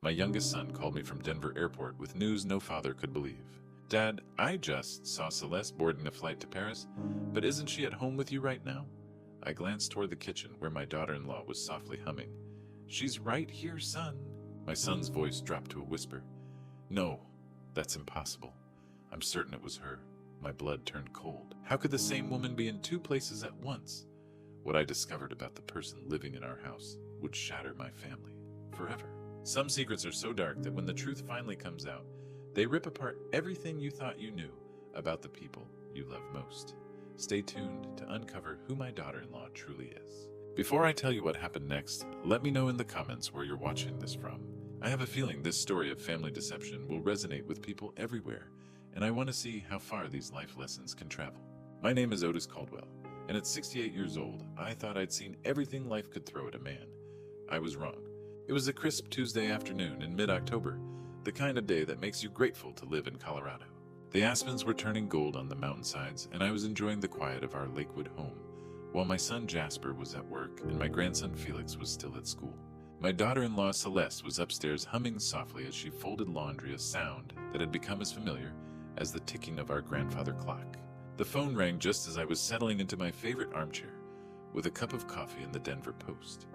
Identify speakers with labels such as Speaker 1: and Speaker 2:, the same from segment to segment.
Speaker 1: My youngest son called me from Denver Airport with news no father could believe. Dad, I just saw Celeste boarding a flight to Paris, but isn't she at home with you right now? I glanced toward the kitchen where my daughter-in-law was softly humming. She's right here, son. My son's voice dropped to a whisper. No, that's impossible. I'm certain it was her. My blood turned cold. How could the same woman be in two places at once? What I discovered about the person living in our house would shatter my family forever. Some secrets are so dark that when the truth finally comes out, they rip apart everything you thought you knew about the people you love most. Stay tuned to uncover who my daughter-in-law truly is. Before I tell you what happened next, let me know in the comments where you're watching this from. I have a feeling this story of family deception will resonate with people everywhere, and I want to see how far these life lessons can travel. My name is Otis Caldwell, and at 68 years old, I thought I'd seen everything life could throw at a man. I was wrong. It was a crisp Tuesday afternoon in mid-October, the kind of day that makes you grateful to live in Colorado. The aspens were turning gold on the mountainsides, and I was enjoying the quiet of our Lakewood home, while my son Jasper was at work and my grandson Felix was still at school. My daughter-in-law Celeste was upstairs humming softly as she folded laundry, a sound that had become as familiar as the ticking of our grandfather clock. The phone rang just as I was settling into my favorite armchair, with a cup of coffee in the Denver Post.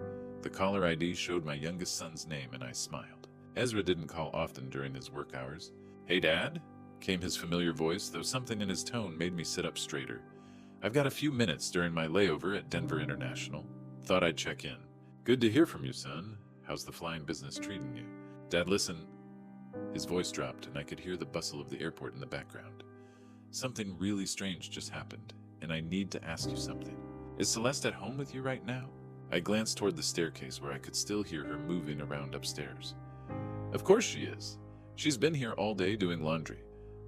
Speaker 1: The caller ID showed my youngest son's name, and I smiled. Ezra didn't call often during his work hours. "Hey, Dad?" came his familiar voice, though something in his tone made me sit up straighter. "I've got a few minutes during my layover at Denver International. Thought I'd check in." "Good to hear from you, son. How's the flying business treating you?" "Dad, listen." His voice dropped, and I could hear the bustle of the airport in the background. "Something really strange just happened, and I need to ask you something. Is Celeste at home with you right now?" I glanced toward the staircase where I could still hear her moving around upstairs. "Of course she is. She's been here all day doing laundry.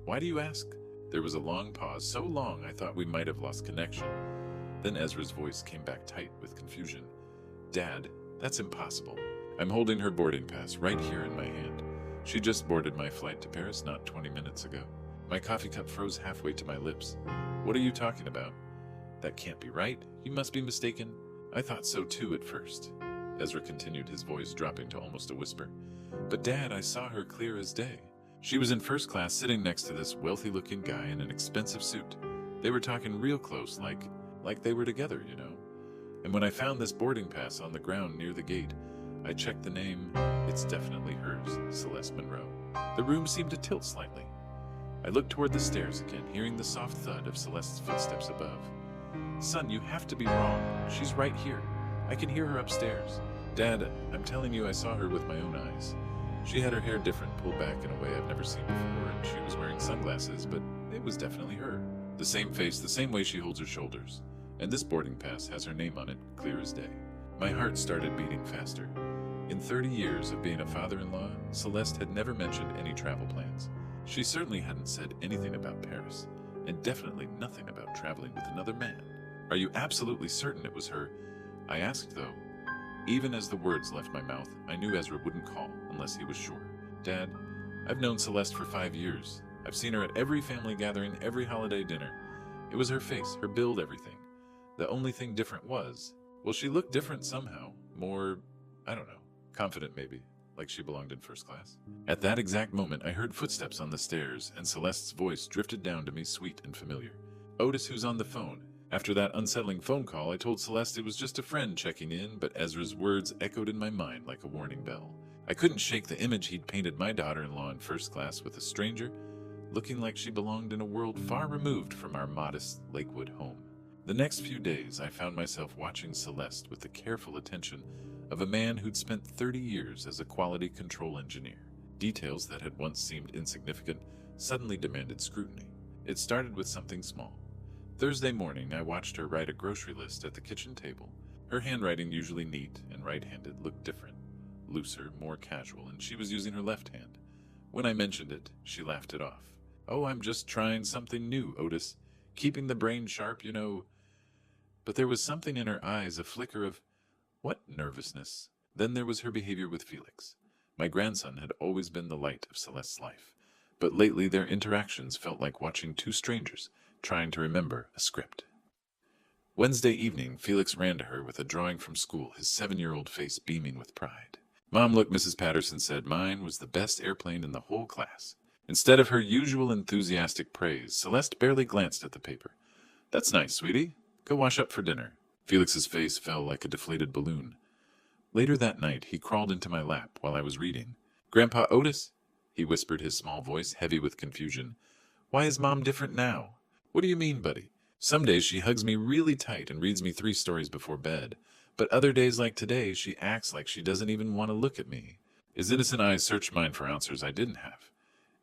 Speaker 1: Why do you ask?" There was a long pause, so long I thought we might have lost connection. Then Ezra's voice came back tight with confusion. "Dad, that's impossible. I'm holding her boarding pass right here in my hand. She just boarded my flight to Paris not 20 minutes ago." My coffee cup froze halfway to my lips. "What are you talking about?" "That can't be right. You must be mistaken." "I thought so too at first," Ezra continued, his voice dropping to almost a whisper. "But Dad, I saw her clear as day. She was in first class sitting next to this wealthy-looking guy in an expensive suit. They were talking real close, like they were together, you know. And when I found this boarding pass on the ground near the gate, I checked the name. It's definitely hers, Celeste Monroe." The room seemed to tilt slightly. I looked toward the stairs again, hearing the soft thud of Celeste's footsteps above. "Son, you have to be wrong. She's right here. I can hear her upstairs." "Dad, I'm telling you I saw her with my own eyes. She had her hair different, pulled back in a way I've never seen before, and she was wearing sunglasses, but it was definitely her. The same face, the same way she holds her shoulders. And this boarding pass has her name on it, clear as day." My heart started beating faster. In 30 years of being a father-in-law, Celeste had never mentioned any travel plans. She certainly hadn't said anything about Paris, and definitely nothing about traveling with another man. "Are you absolutely certain it was her?" I asked, though. Even as the words left my mouth, I knew Ezra wouldn't call unless he was sure. "Dad, I've known Celeste for 5 years. I've seen her at every family gathering, every holiday dinner. It was her face, her build, everything. The only thing different was, well, she looked different somehow. More, I don't know, confident maybe, like she belonged in first class." At that exact moment, I heard footsteps on the stairs, and Celeste's voice drifted down to me, sweet and familiar. "Otis, who's on the phone?" After that unsettling phone call, I told Celeste it was just a friend checking in, but Ezra's words echoed in my mind like a warning bell. I couldn't shake the image he'd painted my daughter-in-law in first class with a stranger, looking like she belonged in a world far removed from our modest Lakewood home. The next few days, I found myself watching Celeste with the careful attention of a man who'd spent 30 years as a quality control engineer. Details that had once seemed insignificant suddenly demanded scrutiny. It started with something small. Thursday morning, I watched her write a grocery list at the kitchen table. Her handwriting, usually neat and right-handed, looked different, looser, more casual, and she was using her left hand. When I mentioned it, she laughed it off. "Oh, I'm just trying something new, Otis. Keeping the brain sharp, you know." But there was something in her eyes, a flicker of, what, nervousness? Then there was her behavior with Felix. My grandson had always been the light of Celeste's life, but lately their interactions felt like watching two strangers trying to remember a script. Wednesday evening, Felix ran to her with a drawing from school, his 7-year-old face beaming with pride. Mom looked, Mrs. Patterson said mine was the best airplane in the whole class. Instead of her usual enthusiastic praise, Celeste barely glanced at the paper. That's nice, sweetie. Go wash up for dinner. Felix's face fell like a deflated balloon. Later that night, he crawled into my lap while I was reading. Grandpa Otis, he whispered, his small voice heavy with confusion. Why is Mom different now? What do you mean, buddy? Some days she hugs me really tight and reads me 3 stories before bed. But other days like today, she acts like she doesn't even want to look at me. His innocent eyes searched mine for answers I didn't have.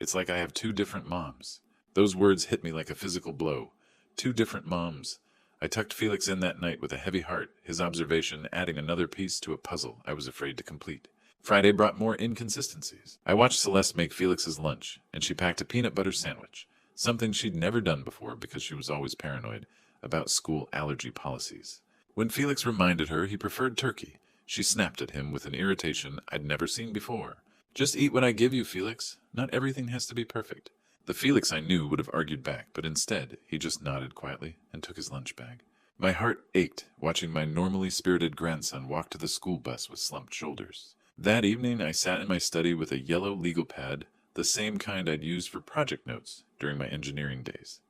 Speaker 1: It's like I have 2 different moms. Those words hit me like a physical blow. 2 different moms. I tucked Felix in that night with a heavy heart, his observation adding another piece to a puzzle I was afraid to complete. Friday brought more inconsistencies. I watched Celeste make Felix's lunch, and she packed a peanut butter sandwich, something she'd never done before because she was always paranoid about school allergy policies. When Felix reminded her he preferred turkey, she snapped at him with an irritation I'd never seen before. Just eat what I give you, Felix. Not everything has to be perfect. The Felix I knew would have argued back, but instead he just nodded quietly and took his lunch bag. My heart ached watching my normally spirited grandson walk to the school bus with slumped shoulders. That evening I sat in my study with a yellow legal pad, the same kind I'd used for project notes during my engineering days.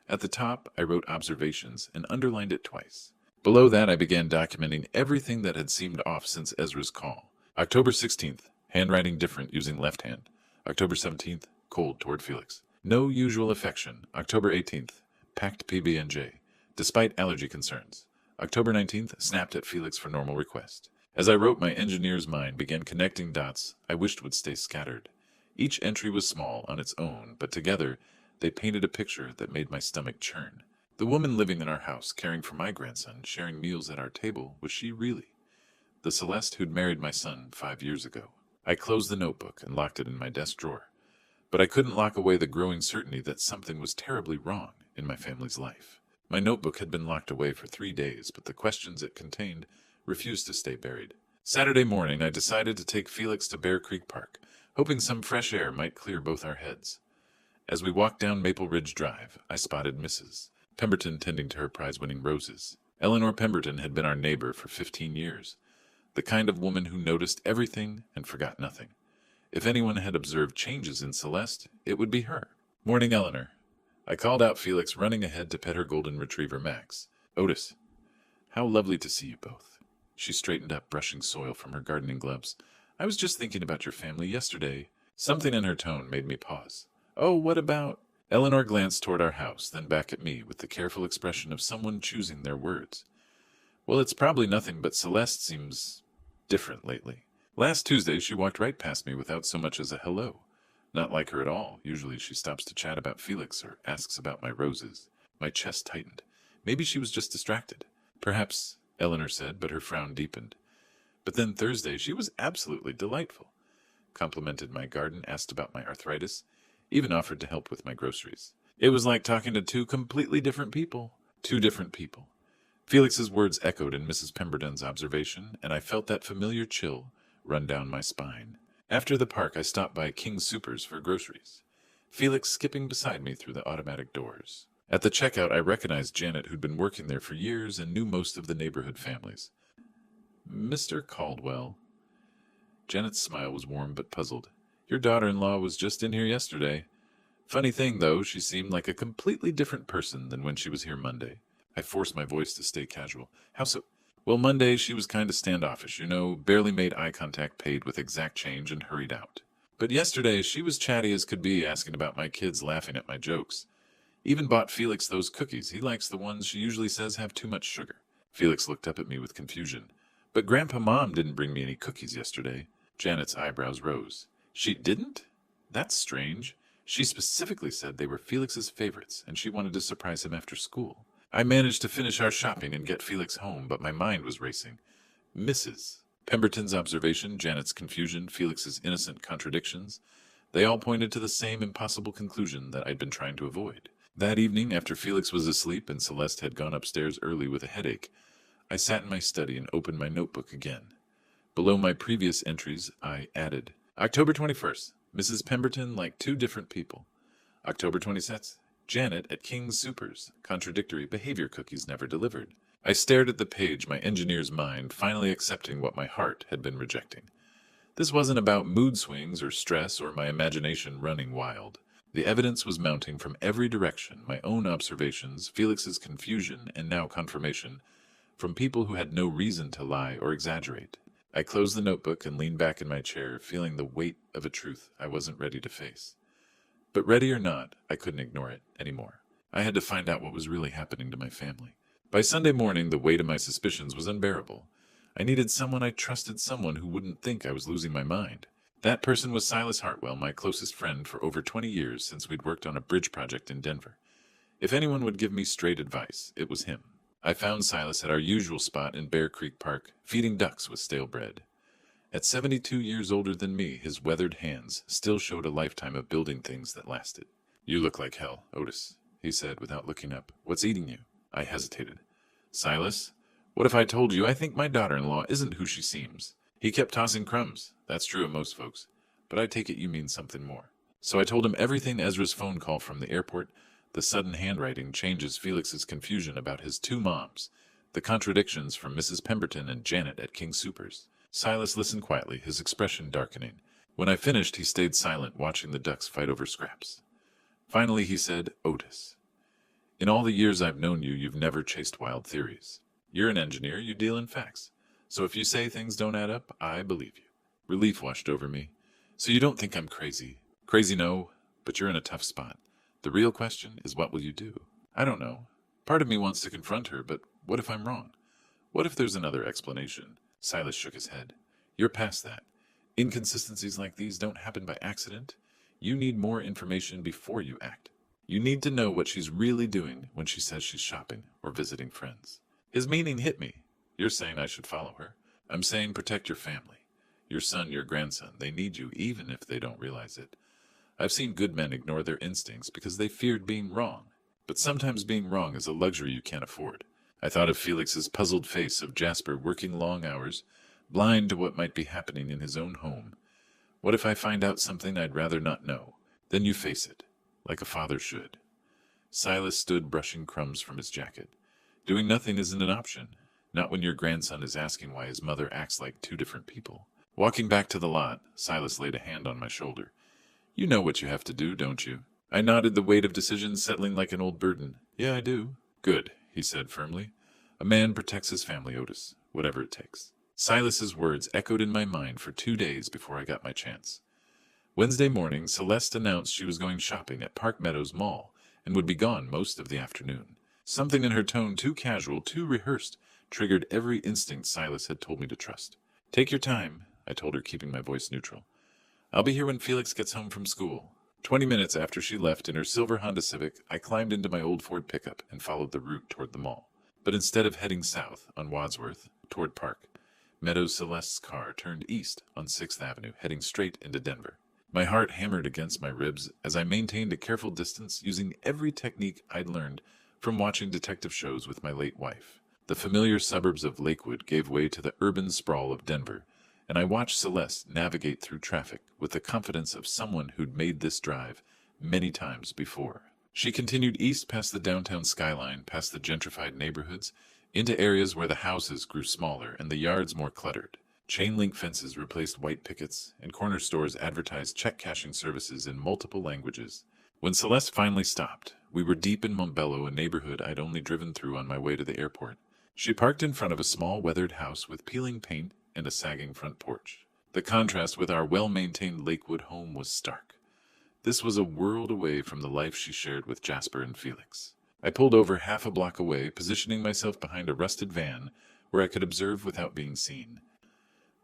Speaker 1: At the top I wrote observations and underlined it twice. Below that I began documenting everything that had seemed off since Ezra's call. October 16th, handwriting different using left hand. October 17th, cold toward Felix. No usual affection. October 18th, packed PB&J, despite allergy concerns. October 19th, snapped at Felix for normal request. As I wrote, my engineer's mind began connecting dots I wished would stay scattered. Each entry was small on its own, but together they painted a picture that made my stomach churn. The woman living in our house, caring for my grandson, sharing meals at our table, was she really? The Celeste who'd married my son 5 years ago. I closed the notebook and locked it in my desk drawer. But I couldn't lock away the growing certainty that something was terribly wrong in my family's life. My notebook had been locked away for 3 days, but the questions it contained refused to stay buried. Saturday morning, I decided to take Felix to Bear Creek Park, hoping some fresh air might clear both our heads. As we walked down Maple Ridge Drive, I spotted Mrs. Pemberton tending to her prize-winning roses. Eleanor Pemberton had been our neighbor for 15 years, the kind of woman who noticed everything and forgot nothing. If anyone had observed changes in Celeste, it would be her. Morning, Eleanor. I called out Felix, running ahead to pet her golden retriever, Max. Otis, how lovely to see you both. She straightened up, brushing soil from her gardening gloves. I was just thinking about your family yesterday. Something in her tone made me pause. Oh, what about... Eleanor glanced toward our house, then back at me with the careful expression of someone choosing their words. Well, it's probably nothing, but Celeste seems different lately. Last Tuesday, she walked right past me without so much as a hello. Not like her at all. Usually she stops to chat about Felix or asks about my roses. My chest tightened. Maybe she was just distracted. Perhaps, Eleanor said, but her frown deepened. But then Thursday, she was absolutely delightful. Complimented my garden, asked about my arthritis, even offered to help with my groceries. It was like talking to 2 completely different people. 2 different people. Felix's words echoed in Mrs. Pemberton's observation, and I felt that familiar chill run down my spine. After the park, I stopped by King's Supers for groceries, Felix skipping beside me through the automatic doors. At the checkout, I recognized Janet, who'd been working there for years and knew most of the neighborhood families. Mr. Caldwell. Janet's smile was warm but puzzled. Your daughter-in-law was just in here yesterday. Funny thing, though, she seemed like a completely different person than when she was here Monday. I forced my voice to stay casual. How so? Well, Monday she was kind of standoffish, barely made eye contact, paid with exact change, and hurried out. But yesterday she was chatty as could be, asking about my kids, laughing at my jokes. Even bought Felix those cookies. He likes the ones she usually says have too much sugar. Felix looked up at me with confusion. But Grandpa Mom didn't bring me any cookies yesterday. Janet's eyebrows rose. She didn't? That's strange. She specifically said they were Felix's favorites, and she wanted to surprise him after school. I managed to finish our shopping and get Felix home, but my mind was racing. Mrs. Pemberton's observation, Janet's confusion, Felix's innocent contradictions, they all pointed to the same impossible conclusion that I'd been trying to avoid. That evening, after Felix was asleep and Celeste had gone upstairs early with a headache, I sat in my study and opened my notebook again. Below my previous entries, I added, October 21st, Mrs. Pemberton like 2 different people. October 26th, Janet at King's Supers, contradictory behavior cookies never delivered. I stared at the page, my engineer's mind finally accepting what my heart had been rejecting. This wasn't about mood swings or stress or my imagination running wild. The evidence was mounting from every direction, my own observations, Felix's confusion, and now confirmation, from people who had no reason to lie or exaggerate. I closed the notebook and leaned back in my chair, feeling the weight of a truth I wasn't ready to face. But ready or not, I couldn't ignore it anymore. I had to find out what was really happening to my family. By Sunday morning, the weight of my suspicions was unbearable. I needed someone I trusted, someone who wouldn't think I was losing my mind. That person was Silas Hartwell, my closest friend for over 20 years since we'd worked on a bridge project in Denver. If anyone would give me straight advice, it was him. I found Silas at our usual spot in Bear Creek Park, feeding ducks with stale bread. At 72 years older than me, his weathered hands still showed a lifetime of building things that lasted. "You look like hell, Otis," he said without looking up. "What's eating you?" I hesitated. "Silas, what if I told you I think my daughter-in-law isn't who she seems?" He kept tossing crumbs. "That's true of most folks, but I take it you mean something more." So I told him everything: Ezra's phone call from the airport, the sudden handwriting changes, Felix's confusion about his two moms, the contradictions from Mrs. Pemberton and Janet at King Soopers. Silas listened quietly, his expression darkening. When I finished, he stayed silent, watching the ducks fight over scraps. Finally, he said, "Otis, in all the years I've known you, you've never chased wild theories. You're an engineer, you deal in facts. So if you say things don't add up, I believe you." Relief washed over me. "So you don't think I'm crazy?" "Crazy, no, but you're in a tough spot. The real question is, what will you do?" "I don't know. Part of me wants to confront her, but what if I'm wrong? What if there's another explanation?" Silas shook his head. "You're past that. Inconsistencies like these don't happen by accident. You need more information before you act. You need to know what she's really doing when she says she's shopping or visiting friends." His meaning hit me. "You're saying I should follow her. I'm saying protect your family. Your son, your grandson, they need you even if they don't realize it. I've seen good men ignore their instincts because they feared being wrong. But sometimes being wrong is a luxury you can't afford." I thought of Felix's puzzled face, of Jasper working long hours, blind to what might be happening in his own home. What if I find out something I'd rather not know? Then you face it, like a father should. Silas stood brushing crumbs from his jacket. Doing nothing isn't an option, not when your grandson is asking why his mother acts like two different people. Walking back to the lot, Silas laid a hand on my shoulder. "You know what you have to do, don't you?" I nodded, the weight of decisions settling like an old burden. "Yeah, I do." "Good," he said firmly. "A man protects his family, Otis, whatever it takes." Silas's words echoed in my mind for 2 days before I got my chance. Wednesday morning, Celeste announced she was going shopping at Park Meadows Mall and would be gone most of the afternoon. Something in her tone, too casual, too rehearsed, triggered every instinct Silas had told me to trust. "Take your time," I told her, keeping my voice neutral. "I'll be here when Felix gets home from school." 20 minutes after she left in her silver Honda Civic, I climbed into my old Ford pickup and followed the route toward the mall. But instead of heading south on Wadsworth toward Park Meadows, Celeste's car turned east on 6th Avenue, heading straight into Denver. My heart hammered against my ribs as I maintained a careful distance, using every technique I'd learned from watching detective shows with my late wife. The familiar suburbs of Lakewood gave way to the urban sprawl of Denver, and I watched Celeste navigate through traffic with the confidence of someone who'd made this drive many times before. She continued east past the downtown skyline, past the gentrified neighborhoods, into areas where the houses grew smaller and the yards more cluttered. Chain-link fences replaced white pickets, and corner stores advertised check-cashing services in multiple languages. When Celeste finally stopped, we were deep in Montbello, a neighborhood I'd only driven through on my way to the airport. She parked in front of a small weathered house with peeling paint and a sagging front porch. The contrast with our well-maintained Lakewood home was stark. This was a world away from the life she shared with Jasper and Felix. I pulled over half a block away, positioning myself behind a rusted van where I could observe without being seen.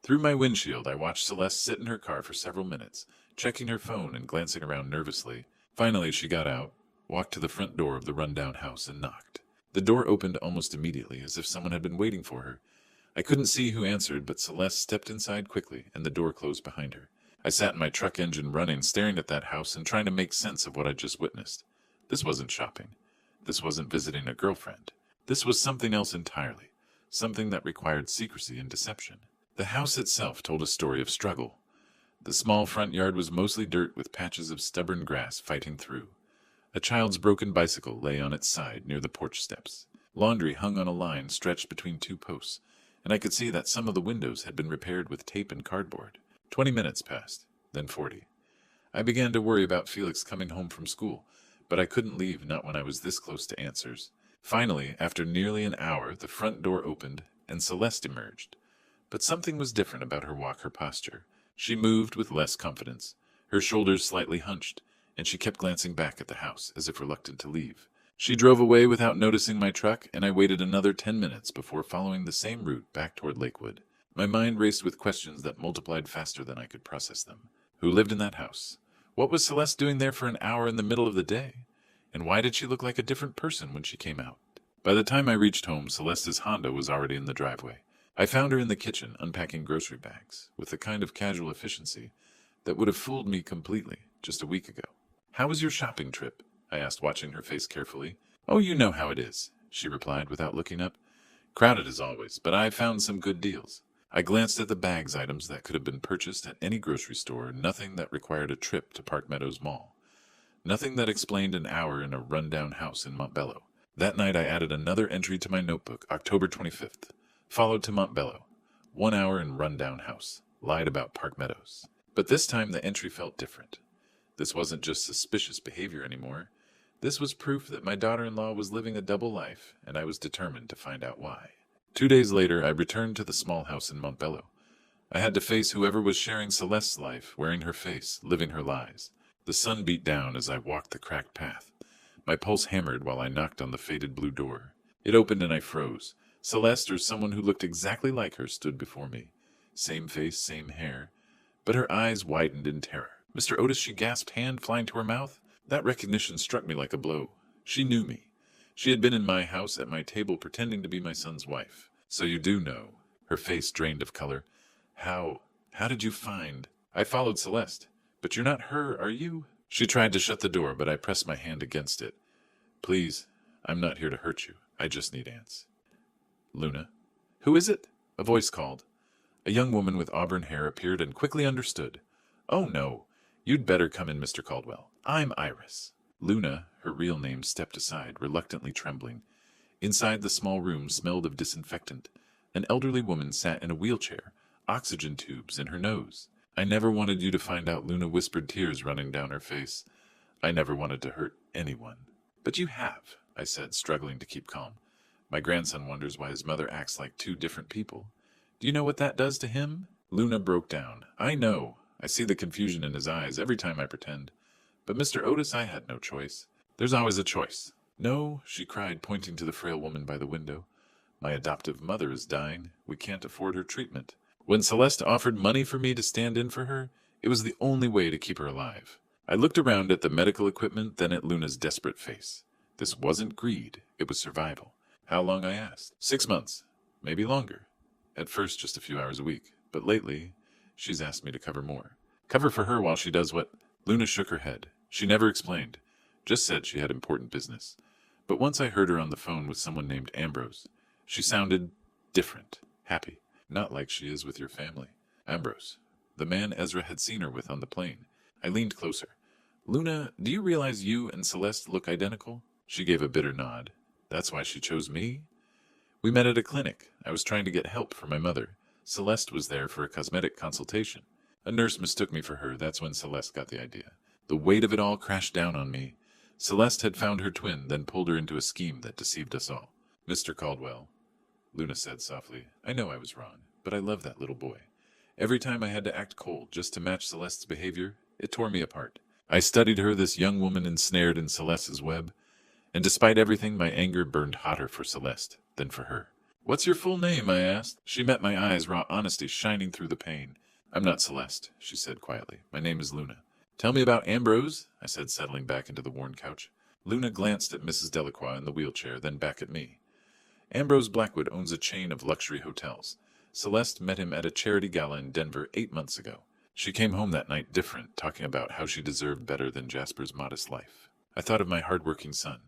Speaker 1: Through my windshield, I watched Celeste sit in her car for several minutes, checking her phone and glancing around nervously. Finally, she got out, walked to the front door of the rundown house, and knocked. The door opened almost immediately, as if someone had been waiting for her. I couldn't see who answered, but Celeste stepped inside quickly, and the door closed behind her. I sat in my truck engine running, staring at that house and trying to make sense of what I'd just witnessed. This wasn't shopping. This wasn't visiting a girlfriend. This was something else entirely, something that required secrecy and deception. The house itself told a story of struggle. The small front yard was mostly dirt with patches of stubborn grass fighting through. A child's broken bicycle lay on its side near the porch steps. Laundry hung on a line stretched between two posts, and I could see that some of the windows had been repaired with tape and cardboard. 20 minutes passed, then 40. I began to worry about Felix coming home from school, but I couldn't leave, not when I was this close to answers. Finally, after nearly an hour, the front door opened, and Celeste emerged. But something was different about her walk, her posture. She moved with less confidence, her shoulders slightly hunched, and she kept glancing back at the house, as if reluctant to leave. She drove away without noticing my truck, and I waited another 10 minutes before following the same route back toward Lakewood. My mind raced with questions that multiplied faster than I could process them. Who lived in that house? What was Celeste doing there for an hour in the middle of the day? And why did she look like a different person when she came out? By the time I reached home, Celeste's Honda was already in the driveway. I found her in the kitchen, unpacking grocery bags, with the kind of casual efficiency that would have fooled me completely just a week ago. "How was your shopping trip?" I asked, watching her face carefully. "Oh, you know how it is," she replied without looking up. "Crowded as always, but I found some good deals." I glanced at the bags items that could have been purchased at any grocery store, nothing that required a trip to Park Meadows Mall. Nothing that explained an hour in a rundown house in Montbello. That night I added another entry to my notebook, October 25th. Followed to Montbello. 1 hour in rundown house. Lied about Park Meadows. But this time the entry felt different. This wasn't just suspicious behavior anymore. This was proof that my daughter-in-law was living a double life, and I was determined to find out why. 2 days later, I returned to the small house in Montbello. I had to face whoever was sharing Celeste's life, wearing her face, living her lies. The sun beat down as I walked the cracked path. My pulse hammered while I knocked on the faded blue door. It opened and I froze. Celeste, or someone who looked exactly like her, stood before me. Same face, same hair. But her eyes widened in terror. "Mr. Otis," she gasped, hand flying to her mouth. That recognition struck me like a blow. She knew me. She had been in my house at my table pretending to be my son's wife. "So you do know." Her face drained of color. How did you find?" "I followed Celeste." "But you're not her, are you?" She tried to shut the door, but I pressed my hand against it. "Please, I'm not here to hurt you. I just need ants." "Luna." "Who is it?" a voice called. A young woman with auburn hair appeared and quickly understood. "Oh, no. You'd better come in, Mr. Caldwell. I'm Iris." Luna, her real name, stepped aside, reluctantly trembling. Inside the small room smelled of disinfectant. An elderly woman sat in a wheelchair, oxygen tubes in her nose. "I never wanted you to find out," Luna whispered, tears running down her face. "I never wanted to hurt anyone." "But you have," I said, struggling to keep calm. "My grandson wonders why his mother acts like two different people. Do you know what that does to him?" Luna broke down. "I know. I see the confusion in his eyes every time I pretend. But Mr. Otis, I had no choice. There's always a choice." "No," she cried, pointing to the frail woman by the window. "My adoptive mother is dying. We can't afford her treatment. When Celeste offered money for me to stand in for her, it was the only way to keep her alive." I looked around at the medical equipment, then at Luna's desperate face. This wasn't greed, it was survival. "How long?" I asked. 6 months. Maybe longer. At first just a few hours a week, but lately she's asked me to cover more. Cover for her while she does what? Luna shook her head. She never explained, just said she had important business. But once I heard her on the phone with someone named Ambrose. She sounded different, happy, not like she is with your family. Ambrose, the man Ezra had seen her with on the plane. I leaned closer. "Luna, do you realize you and Celeste look identical?" She gave a bitter nod. "That's why she chose me?" "We met at a clinic. I was trying to get help for my mother. Celeste was there for a cosmetic consultation. A nurse mistook me for her. That's when Celeste got the idea. The weight of it all crashed down on me. Celeste had found her twin, then pulled her into a scheme that deceived us all." "Mr. Caldwell," Luna said softly, "I know I was wrong, but I love that little boy. Every time I had to act cold just to match Celeste's behavior, it tore me apart. I studied her, this young woman ensnared in Celeste's web, and despite everything, my anger burned hotter for Celeste than for her. "What's your full name?" I asked. She met my eyes, raw honesty shining through the pain. "I'm not Celeste," she said quietly. "My name is Luna." "Tell me about Ambrose," I said, settling back into the worn couch. Luna glanced at Mrs. Delacroix in the wheelchair, then back at me. "Ambrose Blackwood owns a chain of luxury hotels. Celeste met him at a charity gala in Denver 8 months ago. She came home that night different, talking about how she deserved better than Jasper's modest life. I thought of my hard-working son,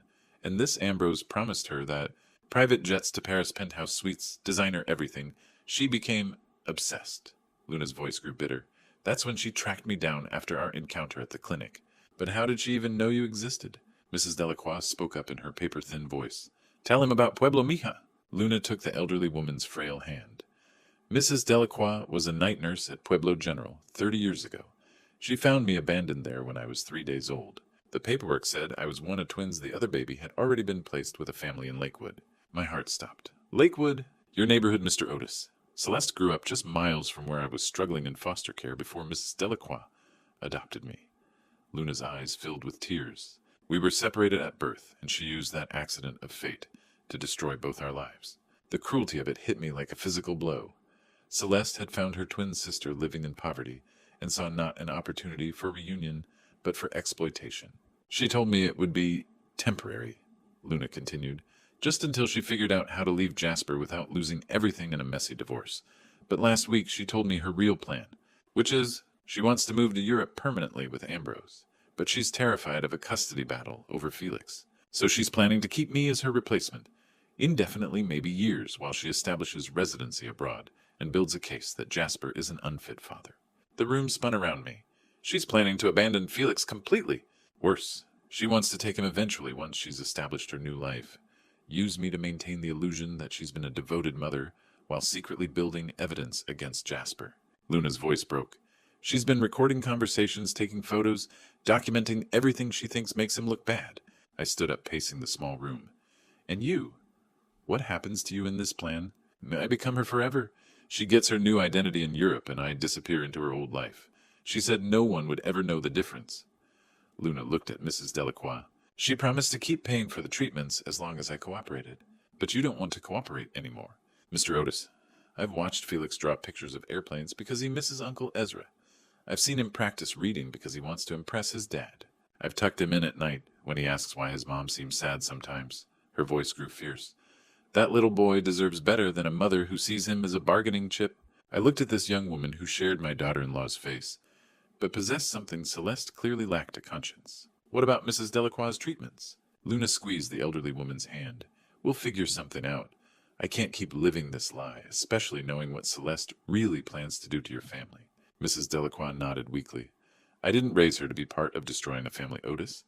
Speaker 1: and this Ambrose promised her that private jets to Paris penthouse suites, designer everything. She became obsessed." Luna's voice grew bitter. "That's when she tracked me down after our encounter at the clinic. But how did she even know you existed?" Mrs. Delacroix spoke up in her paper-thin voice. "Tell him about Pueblo Mija." Luna took the elderly woman's frail hand. Mrs. Delacroix was a night nurse at Pueblo General 30 years ago. She found me abandoned there when I was 3 days old. The paperwork said I was one of twins. The other baby had already been placed with a family in Lakewood. My heart stopped. Lakewood? Your neighborhood, Mr. Otis. Celeste grew up just miles from where I was struggling in foster care before Mrs. Delacroix adopted me. Luna's eyes filled with tears. We were separated at birth, and she used that accident of fate to destroy both our lives. The cruelty of it hit me like a physical blow. Celeste had found her twin sister living in poverty and saw not an opportunity for reunion, but for exploitation. She told me it would be temporary, Luna continued, just until she figured out how to leave Jasper without losing everything in a messy divorce. But last week she told me her real plan, which is she wants to move to Europe permanently with Ambrose. But she's terrified of a custody battle over Felix. So she's planning to keep me as her replacement, indefinitely, maybe years, while she establishes residency abroad and builds a case that Jasper is an unfit father. The room spun around me. She's planning to abandon Felix completely. Worse, she wants to take him eventually once she's established her new life. Use me to maintain the illusion that she's been a devoted mother while secretly building evidence against Jasper. Luna's voice broke. She's been recording conversations, taking photos, documenting everything she thinks makes him look bad. I stood up, pacing the small room. And you? What happens to you in this plan? May I become her forever? She gets her new identity in Europe, and I disappear into her old life. She said no one would ever know the difference. Luna looked at Mrs. Delacroix. She promised to keep paying for the treatments as long as I cooperated. But you don't want to cooperate anymore. Mr. Otis, I've watched Felix draw pictures of airplanes because he misses Uncle Ezra. I've seen him practice reading because he wants to impress his dad. I've tucked him in at night when he asks why his mom seems sad sometimes. Her voice grew fierce. That little boy deserves better than a mother who sees him as a bargaining chip. I looked at this young woman who shared my daughter-in-law's face, but possessed something Celeste clearly lacked: a conscience. What about Mrs. Delacroix's treatments? Luna squeezed the elderly woman's hand. We'll figure something out. I can't keep living this lie, especially knowing what Celeste really plans to do to your family. Mrs. Delacroix nodded weakly. I didn't raise her to be part of destroying a family, Otis.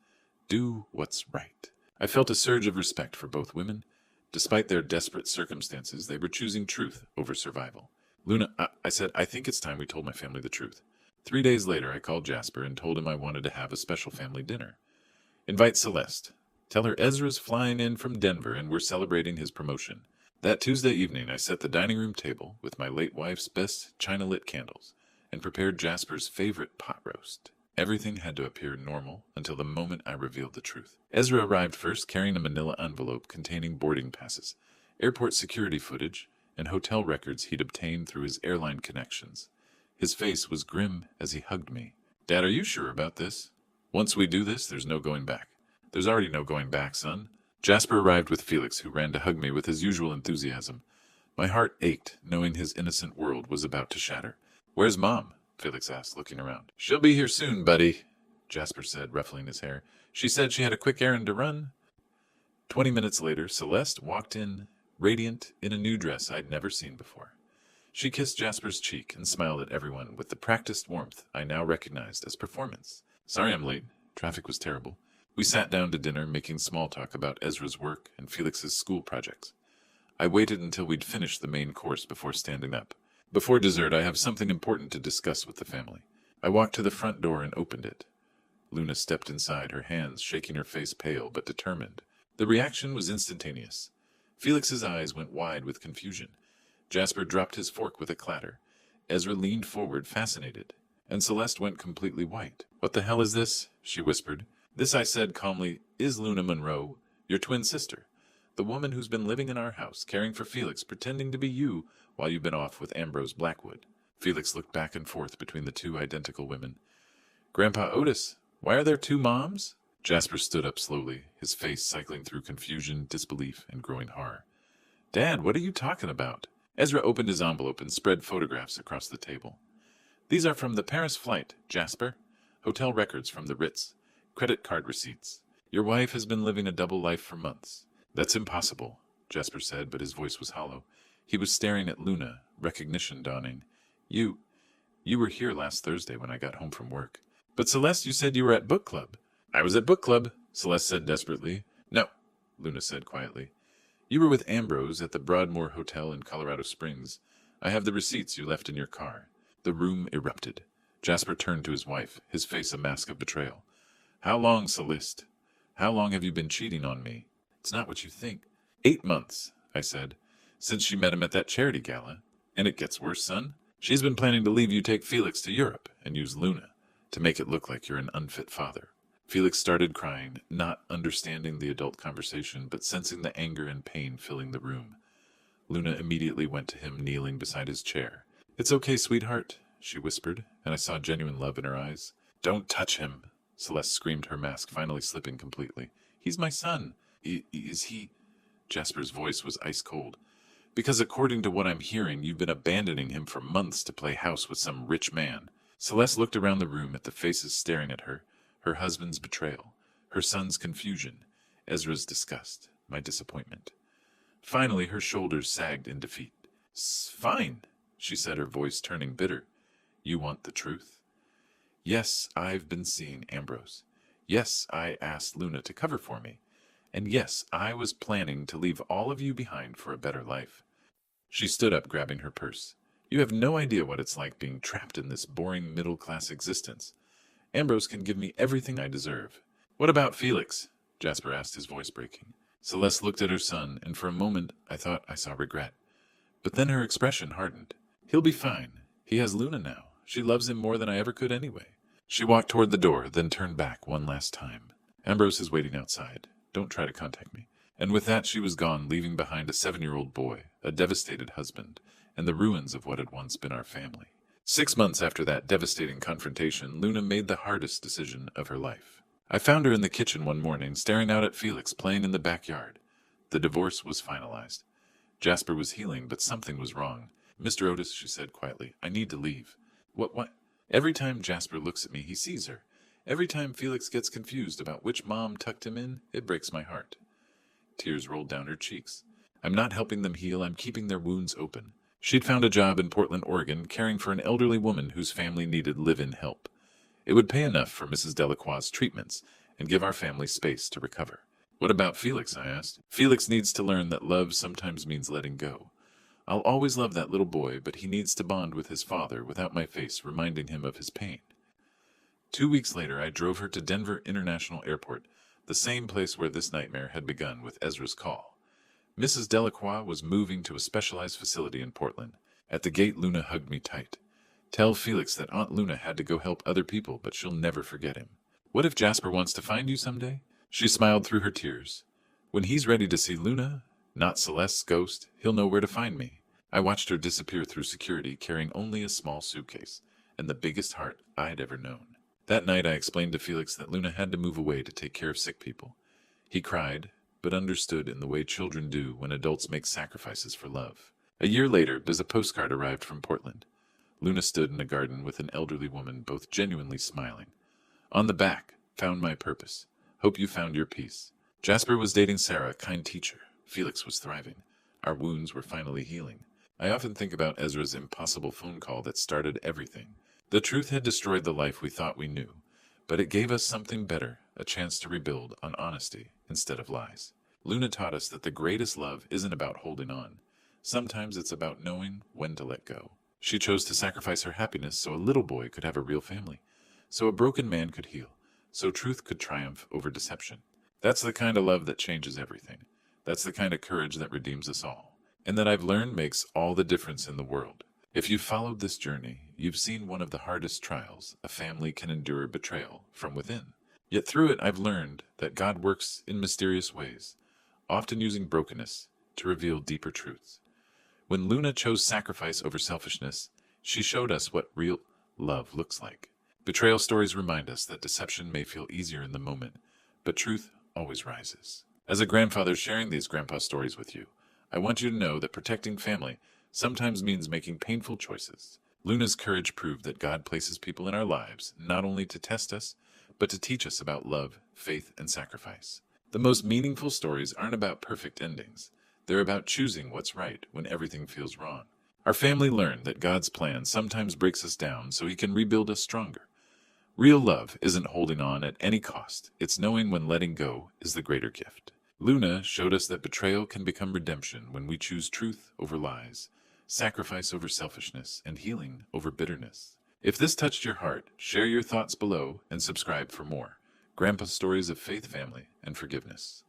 Speaker 1: Do what's right. I felt a surge of respect for both women. Despite their desperate circumstances, they were choosing truth over survival. Luna, I said, I think it's time we told my family the truth. 3 days later, I called Jasper and told him I wanted to have a special family dinner. Invite Celeste. Tell her Ezra's flying in from Denver and we're celebrating his promotion. That Tuesday evening, I set the dining room table with my late wife's best china-lit candles and prepared Jasper's favorite pot roast. Everything had to appear normal until the moment I revealed the truth. Ezra arrived first carrying a manila envelope containing boarding passes, airport security footage, and hotel records he'd obtained through his airline connections. His face was grim as he hugged me. Dad, are you sure about this? Once we do this, there's no going back. There's already no going back, son. Jasper arrived with Felix, who ran to hug me with his usual enthusiasm. My heart ached, knowing his innocent world was about to shatter. Where's Mom? Felix asked, looking around. She'll be here soon, buddy, Jasper said, ruffling his hair. She said she had a quick errand to run. 20 minutes later, Celeste walked in, radiant, in a new dress I'd never seen before. She kissed Jasper's cheek and smiled at everyone with the practiced warmth I now recognized as performance. Sorry I'm late. Traffic was terrible. We sat down to dinner, making small talk about Ezra's work and Felix's school projects. I waited until we'd finished the main course before standing up. Before dessert, I have something important to discuss with the family. I walked to the front door and opened it. Luna stepped inside, her hands shaking, her face pale but determined. The reaction was instantaneous. Felix's eyes went wide with confusion. Jasper dropped his fork with a clatter. Ezra leaned forward, fascinated, and Celeste went completely white. What the hell is this? She whispered. This, I said calmly, is Luna Monroe, your twin sister. The woman who's been living in our house, caring for Felix, pretending to be you while you've been off with Ambrose Blackwood. Felix looked back and forth between the two identical women. Grandpa Otis, why are there two moms? Jasper stood up slowly, his face cycling through confusion, disbelief, and growing horror. Dad, what are you talking about? Ezra opened his envelope and spread photographs across the table. These are from the Paris flight, Jasper. Hotel records from the Ritz. Credit card receipts. Your wife has been living a double life for months. That's impossible, Jasper said, but his voice was hollow. He was staring at Luna, recognition dawning. You were here last Thursday when I got home from work. But Celeste, you said you were at book club. I was at book club, Celeste said desperately. No, Luna said quietly. You were with Ambrose at the Broadmoor Hotel in Colorado Springs. I have the receipts you left in your car. The room erupted. Jasper turned to his wife, his face a mask of betrayal. How long, Celeste? How long have you been cheating on me? It's not what you think. 8 months, I said, since she met him at that charity gala. And it gets worse, son. She's been planning to leave you take Felix to Europe and use Luna to make it look like you're an unfit father. Felix started crying, not understanding the adult conversation, but sensing the anger and pain filling the room. Luna immediately went to him, kneeling beside his chair. It's okay, sweetheart, she whispered, and I saw genuine love in her eyes. Don't touch him, Celeste screamed, her mask finally slipping completely. He's my son. Is he? Jasper's voice was ice cold. Because according to what I'm hearing, you've been abandoning him for months to play house with some rich man. Celeste looked around the room at the faces staring at her, her husband's betrayal, her son's confusion, Ezra's disgust, my disappointment. Finally, her shoulders sagged in defeat. Fine, she said, her voice turning bitter. You want the truth? Yes, I've been seeing Ambrose. Yes, I asked Luna to cover for me. And yes, I was planning to leave all of you behind for a better life. She stood up, grabbing her purse. You have no idea what it's like being trapped in this boring middle-class existence. Ambrose can give me everything I deserve. What about Felix? Jasper asked, his voice breaking. Celeste looked at her son, and for a moment I thought I saw regret. But then her expression hardened. He'll be fine. He has Luna now. She loves him more than I ever could anyway. She walked toward the door, then turned back one last time. Ambrose is waiting outside. Don't try to contact me. And with that she was gone, leaving behind a 7-year-old boy, a devastated husband, and the ruins of what had once been our family. 6 months after that devastating confrontation, Luna made the hardest decision of her life. I found her in the kitchen one morning, staring out at Felix playing in the backyard. The divorce was finalized. Jasper was healing, but something was wrong. Mr. Otis, she said quietly, I need to leave. What? Every time Jasper looks at me, he sees her. Every time Felix gets confused about which mom tucked him in, it breaks my heart. Tears rolled down her cheeks. I'm not helping them heal, I'm keeping their wounds open. She'd found a job in Portland, Oregon, caring for an elderly woman whose family needed live-in help. It would pay enough for Mrs. Delacroix's treatments and give our family space to recover. What about Felix? I asked. Felix needs to learn that love sometimes means letting go. I'll always love that little boy, but he needs to bond with his father without my face reminding him of his pain. 2 weeks later, I drove her to Denver International Airport, the same place where this nightmare had begun with Ezra's call. Mrs. Delacroix was moving to a specialized facility in Portland. At the gate, Luna hugged me tight. Tell Felix that Aunt Luna had to go help other people, but she'll never forget him. What if Jasper wants to find you someday? She smiled through her tears. When he's ready to see Luna, not Celeste's ghost, he'll know where to find me. I watched her disappear through security, carrying only a small suitcase, and the biggest heart I'd ever known. That night I explained to Felix that Luna had to move away to take care of sick people. He cried, but understood in the way children do when adults make sacrifices for love. A year later, a postcard arrived from Portland. Luna stood in a garden with an elderly woman, both genuinely smiling. On the back, found my purpose. Hope you found your peace. Jasper was dating Sarah, a kind teacher. Felix was thriving. Our wounds were finally healing. I often think about Ezra's impossible phone call that started everything. The truth had destroyed the life we thought we knew, but it gave us something better, a chance to rebuild on honesty instead of lies. Luna taught us that the greatest love isn't about holding on. Sometimes it's about knowing when to let go. She chose to sacrifice her happiness so a little boy could have a real family, so a broken man could heal, so truth could triumph over deception. That's the kind of love that changes everything. That's the kind of courage that redeems us all, and that I've learned makes all the difference in the world. If you've followed this journey, you've seen one of the hardest trials a family can endure, betrayal from within. Yet through it I've learned that God works in mysterious ways, often using brokenness to reveal deeper truths. When Luna chose sacrifice over selfishness, she showed us what real love looks like. Betrayal stories remind us that deception may feel easier in the moment, but truth always rises. As a grandfather sharing these grandpa stories with you, I want you to know that protecting family sometimes means making painful choices. Luna's courage proved that God places people in our lives not only to test us, but to teach us about love, faith, and sacrifice. The most meaningful stories aren't about perfect endings. They're about choosing what's right when everything feels wrong. Our family learned that God's plan sometimes breaks us down so he can rebuild us stronger. Real love isn't holding on at any cost. It's knowing when letting go is the greater gift. Luna showed us that betrayal can become redemption when we choose truth over lies, sacrifice over selfishness, and healing over bitterness. If this touched your heart, share your thoughts below and subscribe for more Grandpa's stories of faith, family, and forgiveness.